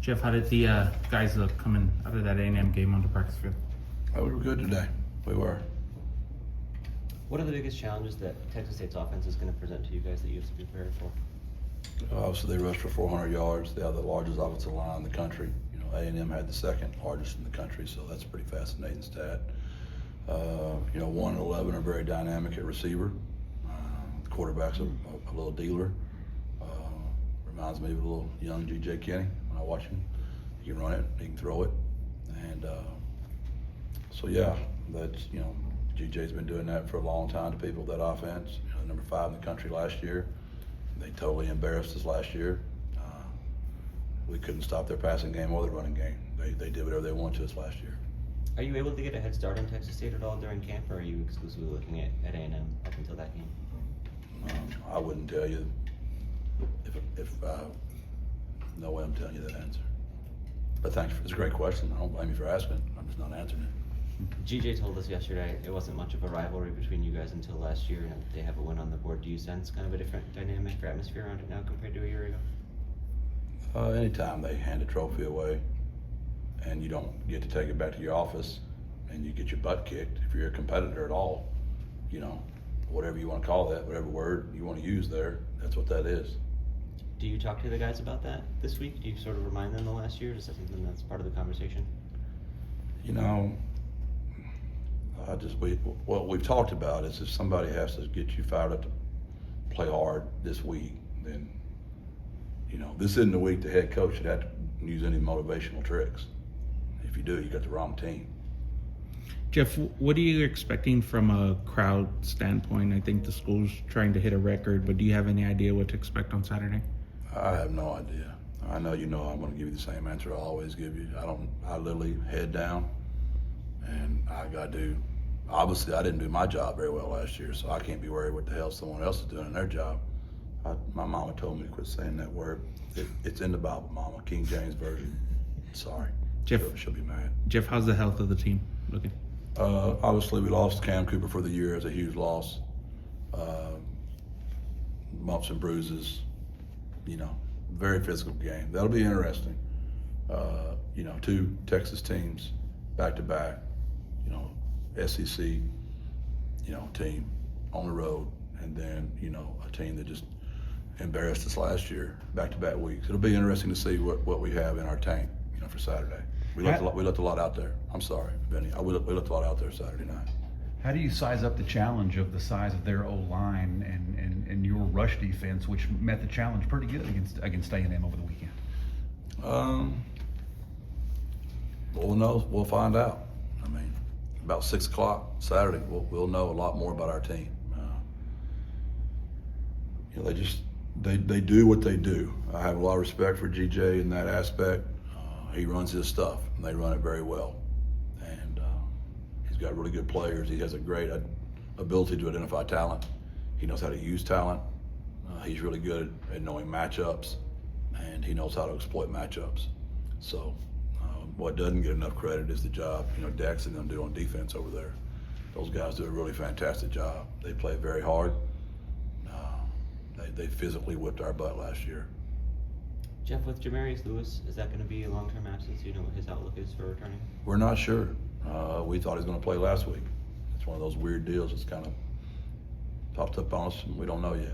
Jeff, how did the guys look coming out of that A&M game on the practice field? We were good today. We were. What are the biggest challenges that Texas State's offense is going to present to you guys that you have to be prepared for? Obviously, they rushed for 400 yards. They have the largest offensive line in the country. You know, A&M had the second largest in the country, so that's a pretty fascinating stat. 1 and 11 are very dynamic at receiver. The quarterback's a little dealer. Reminds me of a little young GJ Kinne when I watch him. He can run it, he can throw it. And that's, GJ's been doing that for a long time to people, that offense. Number 5 in the country last year. They totally embarrassed us last year. We couldn't stop their passing game or their running game. They did whatever they wanted to us last year. Are you able to get a head start on Texas State at all during camp, or are you exclusively looking at A&M up until that game? I wouldn't tell you if no way I'm telling you that answer. But thanks, it's a great question. I don't blame you for asking. I'm just not answering it. GJ told us yesterday it wasn't much of a rivalry between you guys until last year, and they have a win on the board. Do you sense kind of a different dynamic or atmosphere around it now compared to a year ago? Anytime they hand a trophy away and you don't get to take it back to your office and you get your butt kicked, if you're a competitor at all, whatever you want to call that, whatever word you want to use there, that's what that is. Do you talk to the guys about that this week? Do you sort of remind them the last year? Is that something that's part of the conversation? What we've talked about is if somebody has to get you fired up to play hard this week, then, this isn't the week the head coach should have to use any motivational tricks. If you do, you got the wrong team. Jeff, what are you expecting from a crowd standpoint? I think the school's trying to hit a record, but do you have any idea what to expect on Saturday? I have no idea. I know I'm going to give you the same answer I always give you. I literally head down, and I got to do. Obviously, I didn't do my job very well last year, so I can't be worried what the hell someone else is doing in their job. My mama told me to quit saying that word. It's in the Bible, Mama, King James Version. Sorry. Jeff, she'll be mad. Jeff, how's the health of the team looking? Obviously, we lost Cam Cooper for the year. It's a huge loss. Bumps and bruises. Very physical game. That'll be interesting. 2 Texas teams back to back. SEC, team on the road, and then a team that just embarrassed us last year, back-to-back weeks. It'll be interesting to see what we have in our tank, for Saturday. We left a lot out there. I'm sorry, Benny. We left a lot out there Saturday night. How do you size up the challenge of the size of their O-line and your rush defense, which met the challenge pretty good against A&M over the weekend? We'll know. We'll find out. About 6 o'clock Saturday, we'll know a lot more about our team. They do what they do. I have a lot of respect for GJ in that aspect. He runs his stuff, and they run it very well. And he's got really good players. He has a great ability to identify talent. He knows how to use talent. He's really good at knowing matchups, and he knows how to exploit matchups. So what doesn't get enough credit is the job, Dex and them do on defense over there. Those guys do a really fantastic job. They play very hard. They physically whipped our butt last year. Jeff, with Jamarius Lewis, is that going to be a long-term absence? Do you know what his outlook is for returning? We're not sure. We thought he was going to play last week. It's one of those weird deals that's kind of popped up on us, and we don't know yet.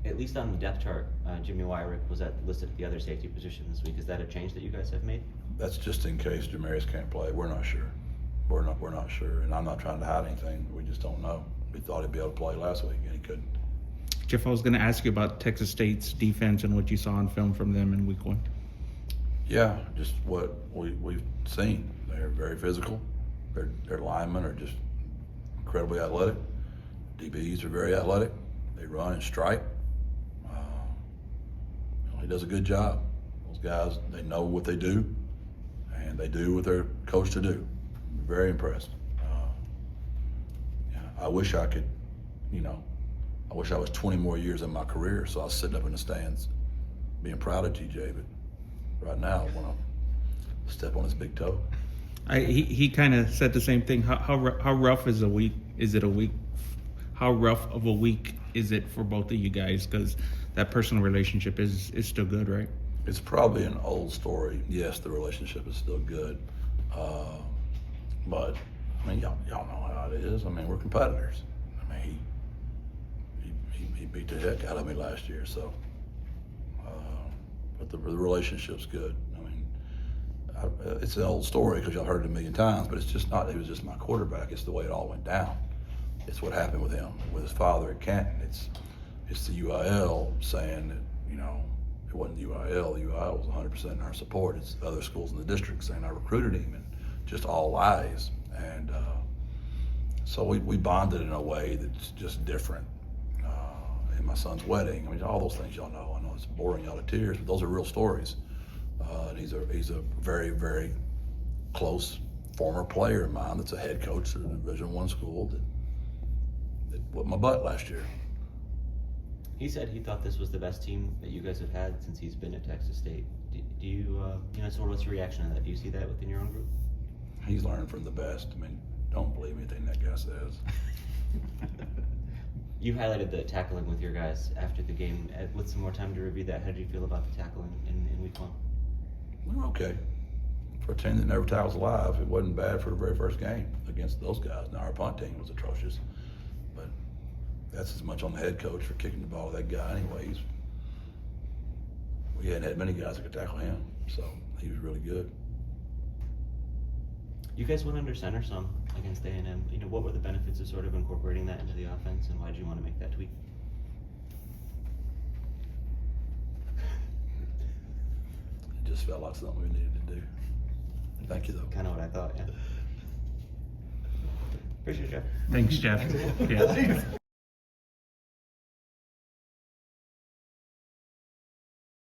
At least on the depth chart, Jimmy Wyrick was listed at the other safety position this week. Is that a change that you guys have made? That's just in case Jamarius can't play. We're not sure. We're not sure, and I'm not trying to hide anything. We just don't know. We thought he'd be able to play last week, and he couldn't. Jeff, I was going to ask you about Texas State's defense and what you saw on film from them in week 1. Yeah, just what we've seen. They're very physical. Their linemen are just incredibly athletic. DBs are very athletic. They run and strike. He does a good job. Those guys, they know what they do, and they do what they're coached to do. I'm very impressed. I wish I could, I wish I was 20 more years in my career, so I was sitting up in the stands being proud of GJ, but right now I want to step on his big toe. He kind of said the same thing. How rough is a week? Is it a week? How rough of a week is it for both of you guys? Because that personal relationship is still good, right? It's probably an old story. Yes, the relationship is still good, but I mean, y'all know how it is. I mean, we're competitors. I mean, he beat the heck out of me last year, so. But the relationship's good. I mean, it's an old story because y'all heard it a million times, but it's just not. He was just my quarterback. It's the way it all went down. It's what happened with him, with his father at Canton. It's the UIL saying that, you know, it wasn't the UIL. The UIL was 100% in our support. It's other schools in the district saying I recruited him, and just all lies. And so we bonded in a way that's just different. In my son's wedding, I mean, all those things y'all know. I know it's boring y'all to tears, but those are real stories. And he's a very, very close former player of mine that's a head coach at a Division I school that whipped my butt last year. He said he thought this was the best team that you guys have had since he's been at Texas State. Do you, so what's your reaction to that? Do you see that within your own group? He's learning from the best. I mean, don't believe anything that guy says. You highlighted the tackling with your guys after the game. With some more time to review that, how did you feel about the tackling in week 1? We were okay. For a team that never tackles alive, it wasn't bad for the very first game against those guys. Now, our punt team was atrocious, but that's as much on the head coach for kicking the ball to that guy anyways. We hadn't had many guys that could tackle him, so he was really good. You guys went under center some against A&M. What were the benefits of sort of incorporating that into the offense, and why did you want to make that tweak? It just felt like something we needed to do. Thank you, though. Kind of what I thought, yeah. Appreciate it, Jeff. Thanks, Jeff. Yeah.